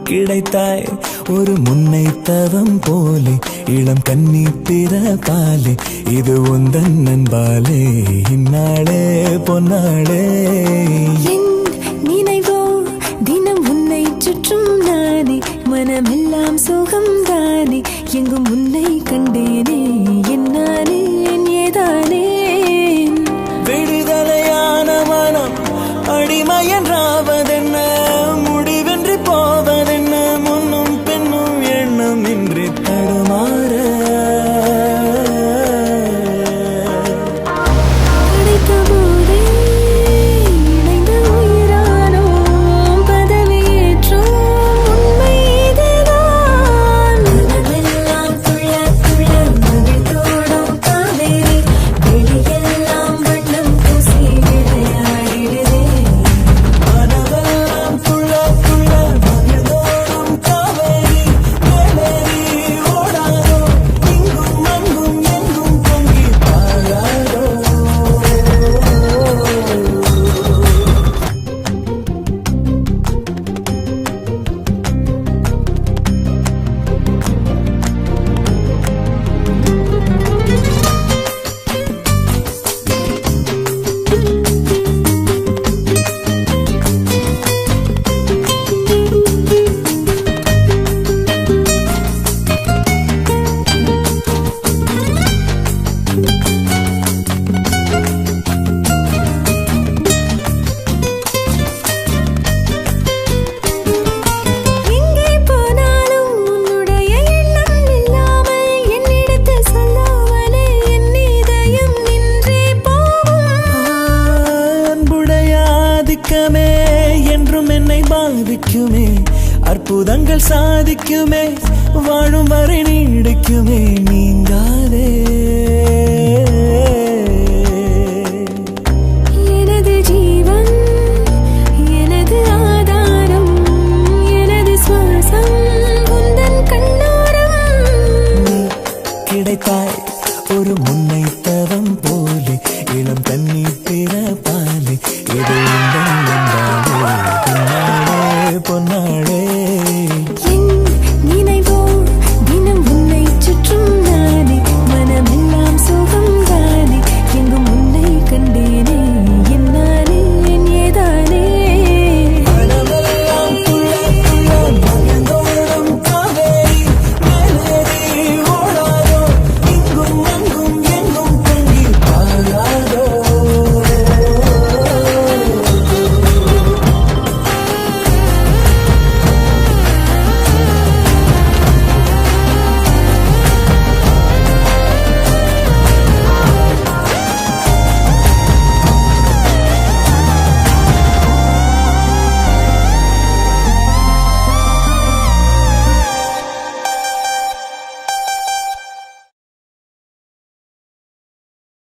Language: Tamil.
கிடைத்தாய் ஒரு முன்னை தவம் போலே இளம் கன்னி பிறப்பாலே இது உந்தன் நண்பாலே இந்நாளே பொன்னாளே நினைவோ தினம் உன்னை சுற்றும் நானே மனமெல்லாம் சுகம் தானே எங்கும் உன்னை கண்டேனே என்னானே ஏதானே விடுதலையான மனம் அடிமை என்றாவதென்ன முடிவென்று போவதென்ன முன்னும் பின்னும் எண்ணம் இன்றி தடுமாற கிடைத்த போதே இணைந்த உயிரானோம் பதவியேற்றோம் உண்மை இதுதான் மனமெல்லாம் துள்ள துள்ள மகிழ்ந்தோடும் காவேரி வெளியெல்லாம் வண்ணம் பூசி விளையாடிடுதே மனமெல்லாம் துள்ள துள்ள மகிழ்ந்தோடும் காவேரி வேலேரி ஓடாதோ இங்கும் அங்கும் எங்கும் பொங்கி பாடாதோ எங்கே போனாலும் உன்னுடைய எண்ணம் இல்லாமல் என்னிடத்தில் சொல்லாமலே என் இதயம் நின்றே போகும் அன்புடைய ஆதிக்கமே என்றும் என்னை பாதிக்குமே அற்புதங்கள் சாதிக்குமே வாழும் வரை நீடிக்குமே நீங்காதே எனது ஜீவன் எனது ஆதாரம் எனது சுவாசம் உந்தன் கண்ணோரம் நீ கிடைத்தாய் ஒரு